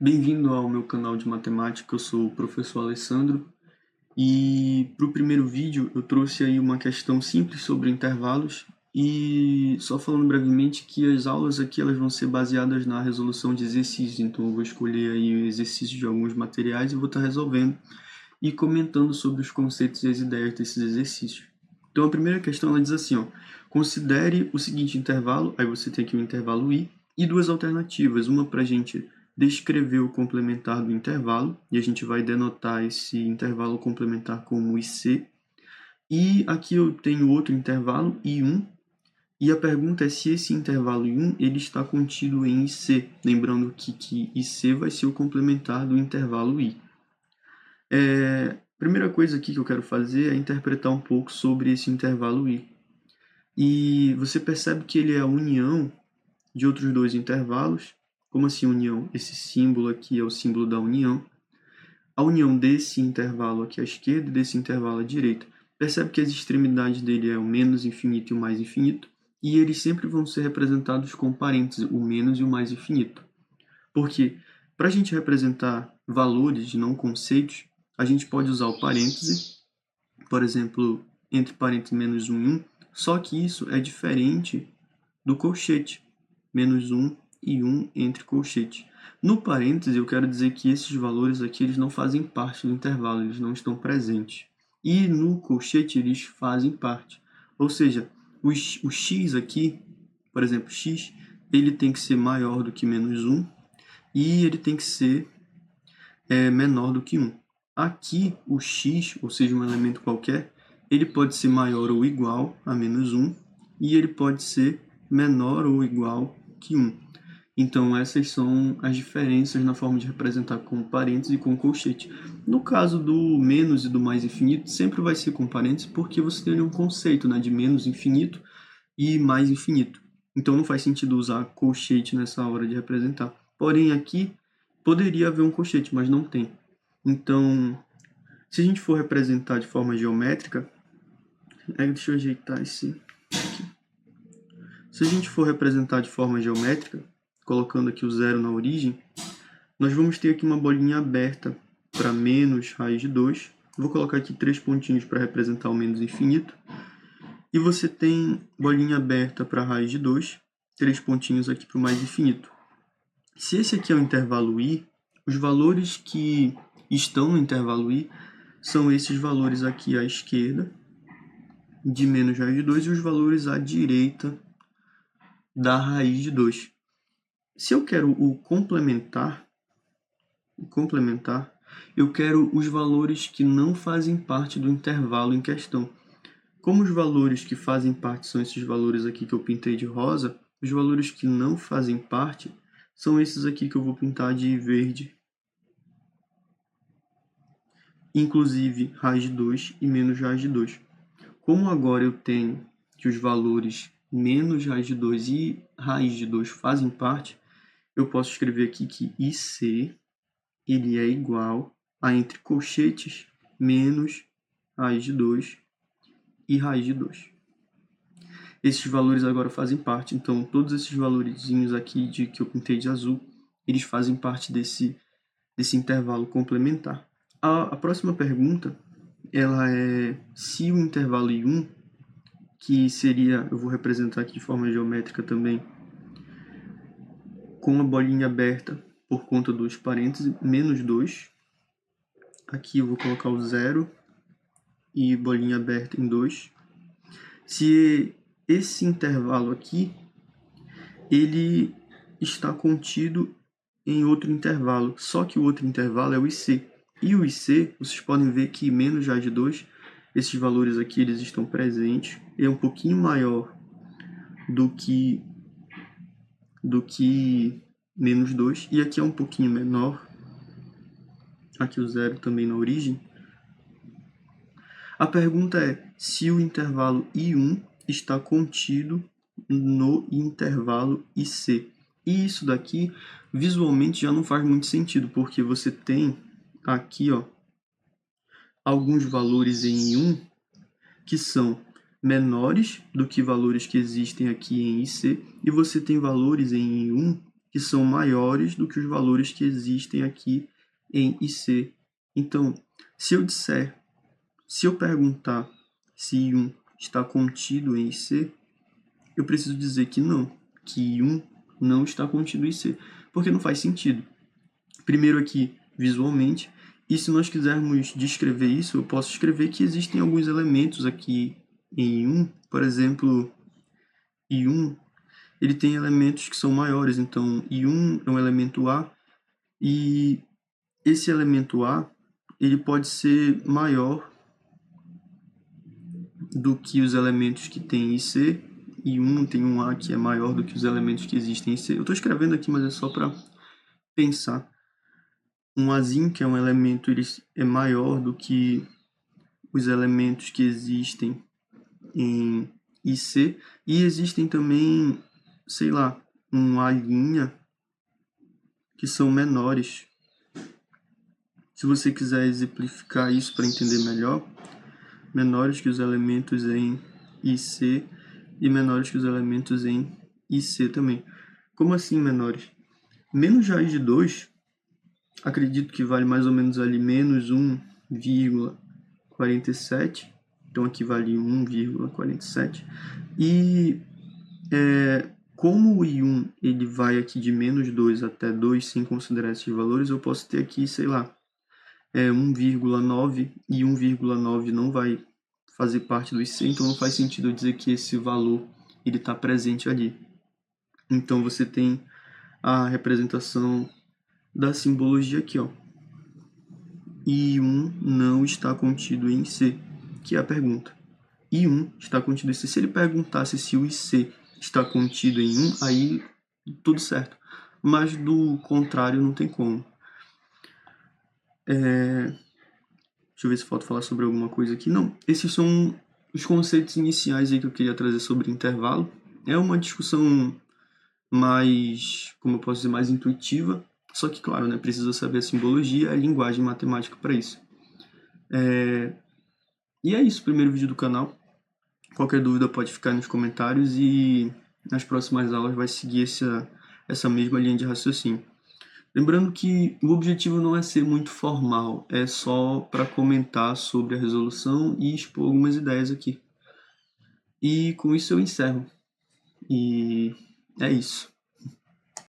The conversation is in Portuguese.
Bem-vindo ao meu canal de matemática, eu sou o professor Alessandro e para o primeiro vídeo eu trouxe aí uma questão simples sobre intervalos e só falando brevemente que as aulas aqui elas vão ser baseadas na resolução de exercícios, então eu vou escolher aí exercícios de alguns materiais e vou estar resolvendo e comentando sobre os conceitos e as ideias desses exercícios. Então a primeira questão ela diz assim, ó, considere o seguinte intervalo, aí você tem aqui o intervalo i e duas alternativas, uma para a gente descrever o complementar do intervalo, e a gente vai denotar esse intervalo complementar como IC. E aqui eu tenho outro intervalo, I1, e a pergunta é se esse intervalo I1 ele está contido em IC, lembrando que IC vai ser o complementar do intervalo I. Primeira coisa aqui que eu quero fazer é interpretar um pouco sobre esse intervalo I. E você percebe que ele é a união de outros dois intervalos. Como assim união? Esse símbolo aqui é o símbolo da união. A união desse intervalo aqui à esquerda e desse intervalo à direita. Percebe que as extremidades dele é o menos infinito e o mais infinito, e eles sempre vão ser representados com parênteses, o menos e o mais infinito. Porque para a gente representar valores, não conceitos, a gente pode usar o parêntese, por exemplo, entre parênteses menos 1 e 1, só que isso é diferente do colchete, menos 1 e 1 entre colchete. No parêntese, eu quero dizer que esses valores aqui eles não fazem parte do intervalo, eles não estão presentes. E no colchete eles fazem parte. Ou seja, o x aqui, por exemplo, x, ele tem que ser maior do que menos 1 e ele tem que ser menor do que 1. Aqui, o x, ou seja, um elemento qualquer, ele pode ser maior ou igual a menos 1 e ele pode ser menor ou igual que 1. Então, essas são as diferenças na forma de representar com parênteses e com colchete. No caso do menos e do mais infinito, sempre vai ser com parênteses, porque você tem um conceito, né, de menos infinito e mais infinito. Então, não faz sentido usar colchete nessa hora de representar. Porém, aqui poderia haver um colchete, mas não tem. Então, se a gente for representar de forma geométrica, deixa eu ajeitar esse aqui. Se a gente for representar de forma geométrica, colocando aqui o zero na origem, nós vamos ter aqui uma bolinha aberta para menos raiz de 2. Vou colocar aqui 3 pontinhos para representar o menos infinito. E você tem bolinha aberta para raiz de 2, 3 pontinhos aqui para o mais infinito. Se esse aqui é o intervalo i, os valores que estão no intervalo i são esses valores aqui à esquerda, de menos raiz de 2, e os valores à direita da raiz de 2. Se eu quero o complementar, eu quero os valores que não fazem parte do intervalo em questão. Como os valores que fazem parte são esses valores aqui que eu pintei de rosa, os valores que não fazem parte são esses aqui que eu vou pintar de verde. Inclusive raiz de 2 e menos raiz de 2. Como agora eu tenho que os valores menos raiz de 2 e raiz de 2 fazem parte, eu posso escrever aqui que IC ele é igual a entre colchetes menos raiz de 2 e raiz de 2. Esses valores agora fazem parte, então todos esses valorzinhos aqui que eu pintei de azul, eles fazem parte desse intervalo complementar. A próxima pergunta, ela é se o intervalo I1, que seria, eu vou representar aqui de forma geométrica também, com a bolinha aberta por conta dos parênteses, menos 2. Aqui eu vou colocar o 0 e bolinha aberta em 2. Se esse intervalo aqui, ele está contido em outro intervalo, só que o outro intervalo é o IC. E o IC, vocês podem ver que menos raiz de 2, esses valores aqui eles estão presentes, é um pouquinho maior do que menos 2, e aqui é um pouquinho menor, aqui o 0 também na origem. A pergunta é se o intervalo I1 está contido no intervalo IC. E isso daqui, visualmente, já não faz muito sentido, porque você tem aqui, ó, alguns valores em I1 que são menores do que valores que existem aqui em IC, e você tem valores em I1 que são maiores do que os valores que existem aqui em IC. Então, se eu perguntar se I1 está contido em IC, eu preciso dizer que não, que I1 não está contido em IC, porque não faz sentido. Primeiro aqui, visualmente, e se nós quisermos descrever isso, eu posso escrever que existem alguns elementos aqui em I1, por exemplo, I1, ele tem elementos que são maiores, então I1 é um elemento A, e esse elemento A, ele pode ser maior do que os elementos que tem IC, e tem um A que é maior do que os elementos que existem em C. Eu estou escrevendo aqui, mas é só para pensar. Um Azinho, que é um elemento, ele é maior do que os elementos que existem em IC. E existem também, sei lá, um A', que são menores. Se você quiser exemplificar isso para entender melhor, menores que os elementos em IC e menores que os elementos em IC também. Como assim menores? Menos raiz de 2, acredito que vale mais ou menos ali menos 1,47. Então aqui vale 1,47. E como o I1 ele vai aqui de menos 2 até 2 sem considerar esses valores, eu posso ter aqui, sei lá, 1,9, e 1,9 não vai fazer parte do IC, então não faz sentido eu dizer que esse valor ele está presente ali. Então você tem a representação da simbologia aqui, ó. I1 não está contido em C, que é a pergunta. I1 está contido em C. Se ele perguntasse se o IC está contido em 1, aí tudo certo. Mas do contrário não tem como. Deixa eu ver se falta falar sobre alguma coisa aqui. Não, esses são os conceitos iniciais aí que eu queria trazer sobre intervalo. É uma discussão mais, como eu posso dizer, mais intuitiva. Só que, claro, né, precisa saber a simbologia e a linguagem matemática para isso. E é isso, o primeiro vídeo do canal. Qualquer dúvida pode ficar nos comentários e nas próximas aulas vai seguir essa mesma linha de raciocínio. Lembrando que o objetivo não é ser muito formal, é só para comentar sobre a resolução e expor algumas ideias aqui. E com isso eu encerro. E é isso.